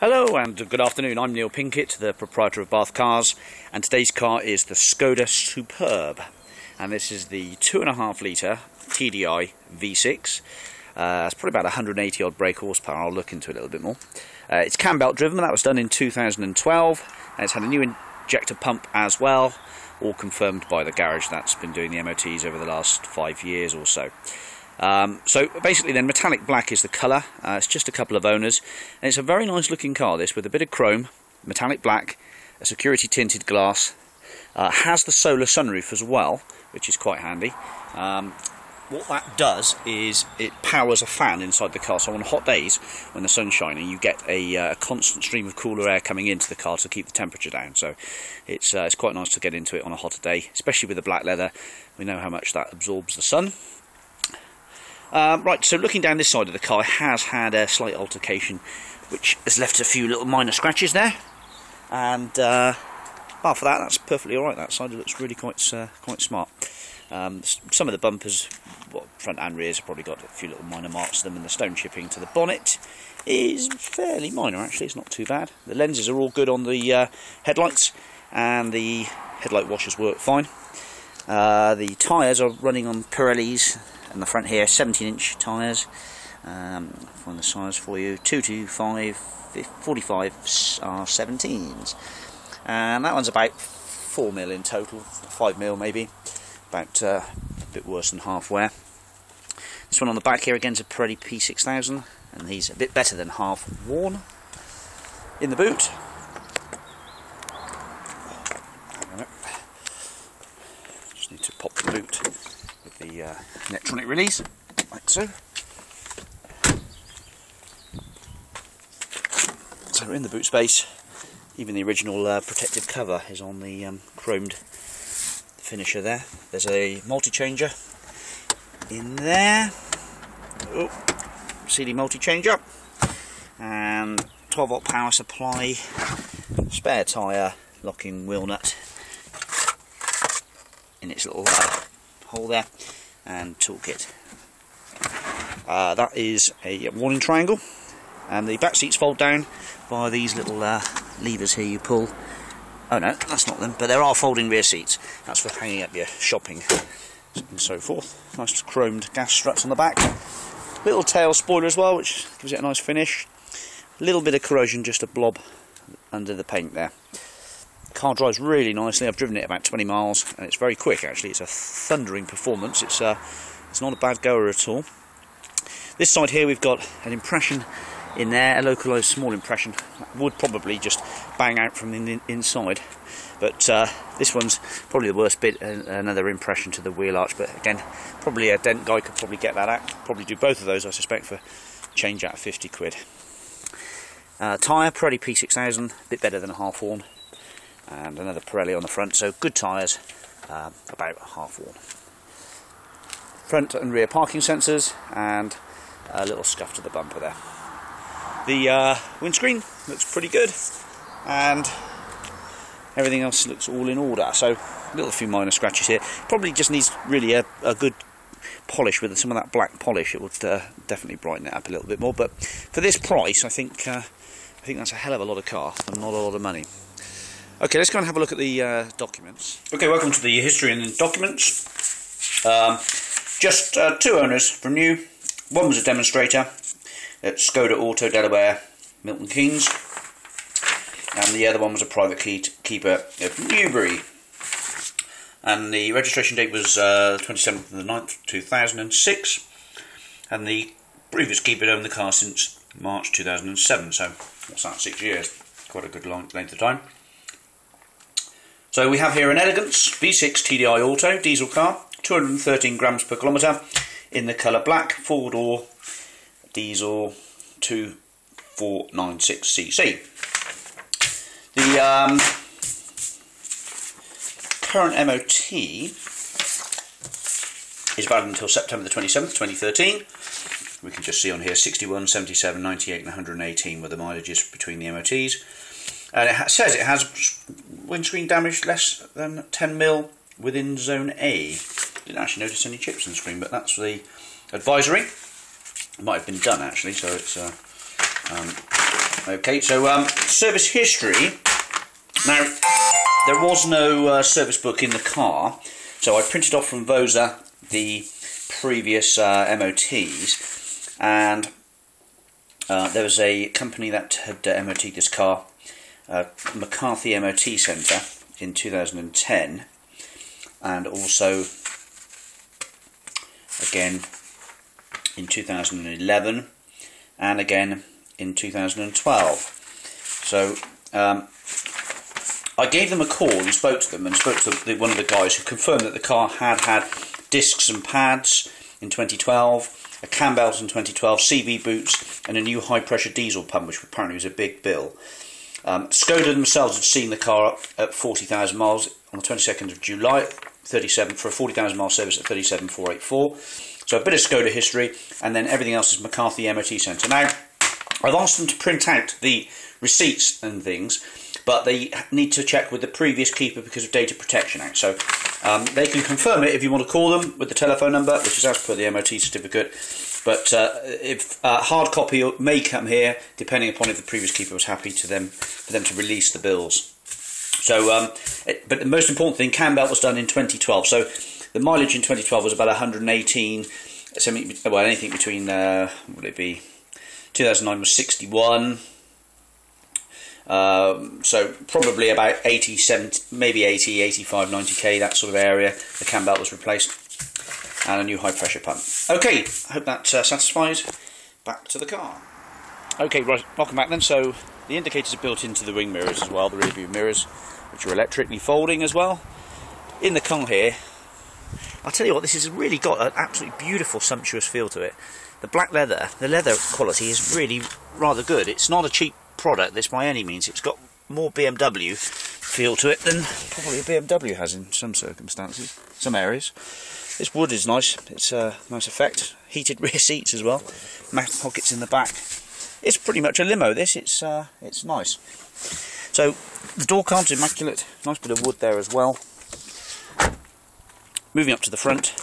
Hello and good afternoon, I'm Neil Pinkett, the proprietor of Bath Cars, and today's car is the Skoda Superb, and this is the 2.5 litre TDI V6. It's probably about 180 odd brake horsepower. I'll look into it a little bit more. It's cam belt driven, that was done in 2012, and it's had a new injector pump as well, all confirmed by the garage that's been doing the MOTs over the last 5 years or so. So basically then, metallic black is the colour. It's just a couple of owners, and it's a very nice looking car, this, with a bit of chrome, metallic black, a security tinted glass, has the solar sunroof as well, which is quite handy. What that does is it powers a fan inside the car, so on hot days when the sun's shining you get a constant stream of cooler air coming into the car to keep the temperature down. So it's quite nice to get into it on a hotter day, especially with the black leather. We know how much that absorbs the sun. Right, so looking down this side of the car, it has had a slight altercation which has left a few little minor scratches there, and bar for that, that's perfectly alright. That side looks really quite smart. Some of the bumpers, well, front and rears, have probably got a few little minor marks to them, and the stone chipping to the bonnet is fairly minor actually, it's not too bad. The lenses are all good on the headlights, and the headlight washers work fine. The tyres are running on Pirellis. And the front here, 17-inch tyres. Find the size for you. 225, 45 are 17s, and that one's about 4mm in total, 5mm maybe, about a bit worse than half wear. This one on the back here again is a Pirelli P6000, and he's a bit better than half worn. In the boot, just need to pop the boot with the electronic release, like so. So in the boot space, even the original protective cover is on the chromed finisher there. There's a multi-changer in there. Oh, CD multi-changer, and 12-volt power supply, spare tyre, locking wheel nut in its little hole there, and toolkit. That is a warning triangle, and the back seats fold down by these little levers here you pull. Oh no, that's not them, but there are folding rear seats. That's for hanging up your shopping and so forth. Nice chromed gas struts on the back. Little tail spoiler as well, which gives it a nice finish. A little bit of corrosion, just a blob under the paint there. Car drives really nicely. I've driven it about 20 miles, and it's very quick actually. It's a thundering performance. It's not a bad goer at all. This side here we've got an impression in there, a localised small impression. That would probably just bang out from the inside, but this one's probably the worst bit. Another impression to the wheel arch, but again, probably a dent guy could probably get that out. Probably do both of those, I suspect, for change out of 50 quid. Tyre, Pirelli P6000, a bit better than a half worn, and another Pirelli on the front, so good tyres, about half worn. Front and rear parking sensors, and a little scuff to the bumper there. The windscreen looks pretty good, and everything else looks all in order. So a few minor scratches here. Probably just needs really a good polish with some of that black polish. It would definitely brighten it up a little bit more. But for this price, I think that's a hell of a lot of car and not a lot of money. Okay, let's go and have a look at the documents. Okay, welcome to the history and documents. Just 2 owners from new. One was a demonstrator at Skoda Auto Delaware, Milton Keynes, and the other one was a private keeper at Newbury. And the registration date was 27th of the 9th, 2006, and the previous keeper had owned the car since March 2007, so what's that, 6 years? Quite a good length of time. So we have here an Elegance V6 TDI Auto diesel car, 213 grams per kilometre, in the colour black, 4-door diesel 2496cc. The current MOT is valid until September the 27th, 2013. We can just see on here 61, 77, 98 and 118 were the mileages between the MOTs. And it says it has windscreen damage less than 10mm within Zone A. Didn't actually notice any chips on the screen, but that's the advisory. It might have been done actually, so it's Okay, so service history. Now, there was no service book in the car, so I printed off from Vosa the previous MOTs, and there was a company that had MOT'd this car, McCarthy MOT Centre, in 2010, and also again in 2011, and again in 2012. So I gave them a call and spoke to them, and spoke to one of the guys who confirmed that the car had discs and pads in 2012, a cam belt in 2012, CV boots, and a new high pressure diesel pump, which apparently was a big bill. Skoda themselves had seen the car up at 40,000 miles on the 22nd of July, 37 for a 40,000 mile service at 37,484. So a bit of Skoda history, and then everything else is McCarthy MOT Centre. Now, I've asked them to print out the receipts and things, but they need to check with the previous keeper because of Data Protection Act. So they can confirm it if you want to call them with the telephone number, which is as per the MOT certificate. But if hard copy may come here, depending upon if the previous keeper was happy for them to release the bills. So, but the most important thing, cam belt was done in 2012. So the mileage in 2012 was about 118. Well, anything between what would it be? 2009 was 61. So probably about 80, 70, maybe 80, 85, 90k, that sort of area. The cam belt was replaced, and a new high pressure pump. Okay, I hope that satisfies. Back to the car. Okay, right, welcome back then. So the indicators are built into the wing mirrors as well, the rear view mirrors, which are electrically folding as well. In the car here, I'll tell you what, this has really got an absolutely beautiful, sumptuous feel to it. The black leather, the leather quality is really rather good. It's not a cheap product, this by any means. It's got more BMW feel to it than probably a BMW has in some circumstances, some areas. This wood is nice. It's a nice effect. Heated rear seats as well. Mat pockets in the back. It's pretty much a limo. This it's nice. So the door card's immaculate. Nice bit of wood there as well. Moving up to the front,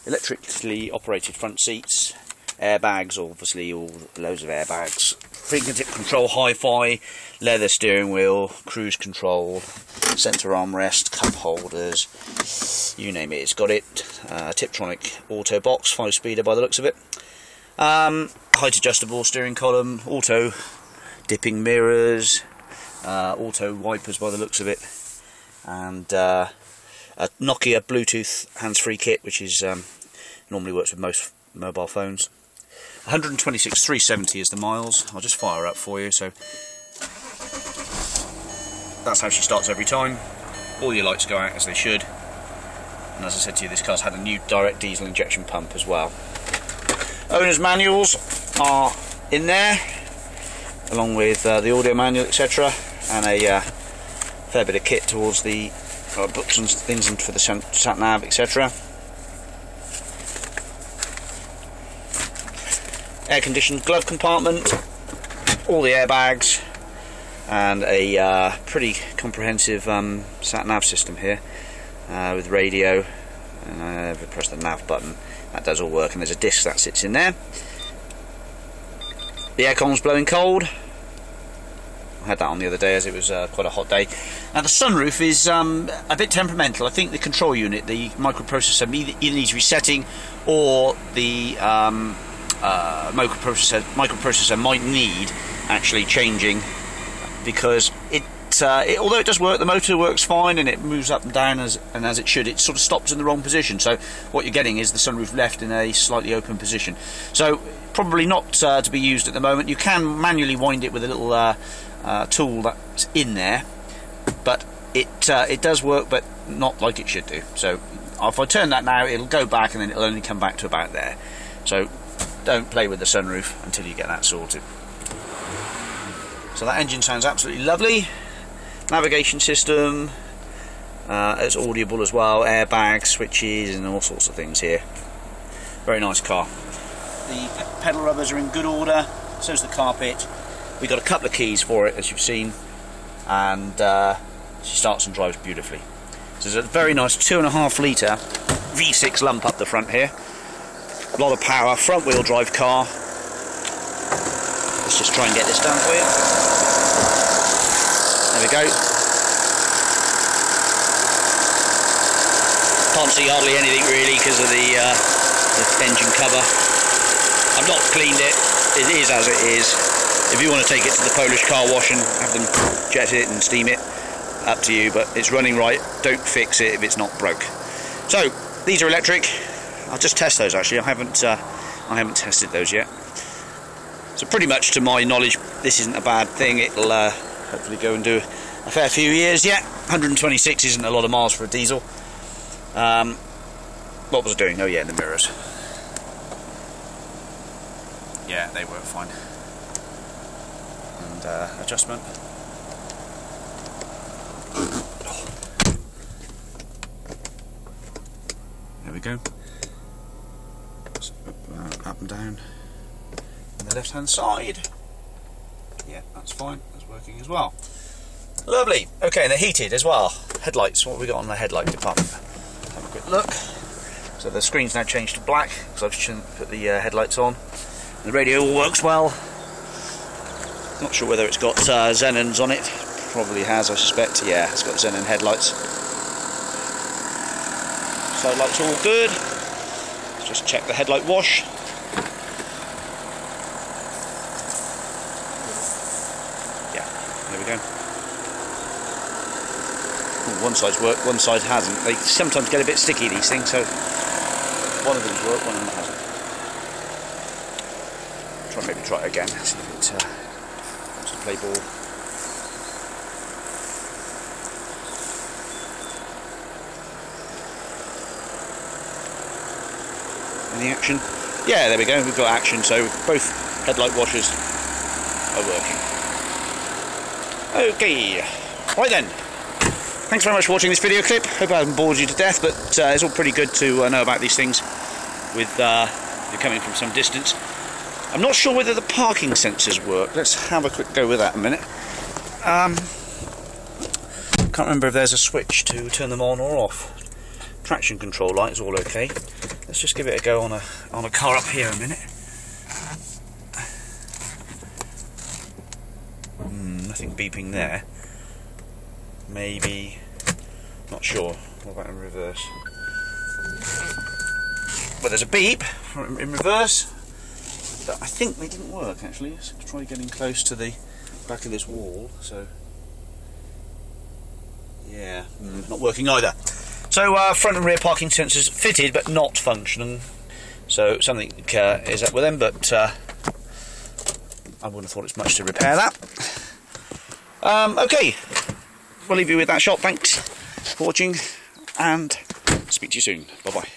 electrically operated front seats. Airbags, obviously, all loads of airbags. Fingertip control, hi-fi, leather steering wheel, cruise control, centre armrest, cup holders, you name it, it's got it. Tiptronic auto box, 5-speeder by the looks of it. Height adjustable steering column, auto dipping mirrors, auto wipers by the looks of it, and a Nokia Bluetooth hands-free kit, which is normally works with most mobile phones. 126,370 is the miles. I'll just fire her up for you. So that's how she starts every time. All your lights go out as they should. And as I said to you, this car's had a new direct diesel injection pump as well. Owner's manuals are in there, along with the audio manual, etc., and a fair bit of kit towards the books and things for the sat nav, etc. Air-conditioned glove compartment, all the airbags, and a pretty comprehensive sat-nav system here with radio. And if I press the nav button, that does all work, and there's a disc that sits in there. The aircon's blowing cold. I had that on the other day as it was quite a hot day. Now the sunroof is a bit temperamental. I think the control unit, the microprocessor, either needs resetting, or the microprocessor might need actually changing, because although it does work, the motor works fine and it moves up and down as it should. It sort of stops in the wrong position, so what you're getting is the sunroof left in a slightly open position. So probably not to be used at the moment. You can manually wind it with a little tool that's in there, but it does work, but not like it should do. So if I turn that now, it'll go back, and then it'll only come back to about there. So don't play with the sunroof until you get that sorted. So that engine sounds absolutely lovely. Navigation system, it's audible as well, airbag, switches, and all sorts of things here. Very nice car. The pedal rubbers are in good order, so's the carpet. We've got a couple of keys for it, as you've seen, and she starts and drives beautifully. So there's a very nice 2.5 litre V6 lump up the front here. A lot of power, front wheel drive car. Let's just try and get this done for you. There we go. Can't see hardly anything really because of the engine cover. I've not cleaned it. It is as it is. If you want to take it to the Polish car wash and have them jet it and steam it, up to you, but it's running right. Don't fix it if it's not broke. So these are electric. I'll just test those actually. I haven't tested those yet. So pretty much to my knowledge this isn't a bad thing. It'll hopefully go and do a fair few years yet. 126 isn't a lot of miles for a diesel. What was I doing? Oh yeah, the mirrors. Yeah, they work fine. And adjustment. There we go. So, up and down. On the left hand side. Yeah, that's fine. That's working as well. Lovely. Okay, and they're heated as well. Headlights. What have we got on the headlight department? Have a quick look. So the screen's now changed to black because I've just put the headlights on. The radio all works well. Not sure whether it's got xenons on it. Probably has, I suspect. Yeah, it's got xenon headlights. Side lights all good. Let's just check the headlight wash. Yeah, there we go. Ooh, one side's worked, one side hasn't. They sometimes get a bit sticky, these things, so one of them's worked, one of them hasn't. Maybe try it again, see if it wants to play ball. Any action? Yeah, there we go, we've got action, so both headlight washers are working. Okay, right then. Thanks very much for watching this video clip. Hope I haven't bored you to death, but it's all pretty good to know about these things with you're coming from some distance. I'm not sure whether the parking sensors work. Let's have a quick go with that in a minute. Can't remember if there's a switch to turn them on or off. Traction control light is all okay. Let's just give it a go on a car up here a minute. Nothing beeping there. Maybe, not sure. What about in reverse? Well, there's a beep in reverse. But I think they didn't work actually. Let's try getting close to the back of this wall. So yeah, not working either. So front and rear parking sensors fitted but not functioning. So something is up with them, but I wouldn't have thought it's much to repair that. Okay, we'll leave you with that shot. Thanks for watching and speak to you soon. Bye bye.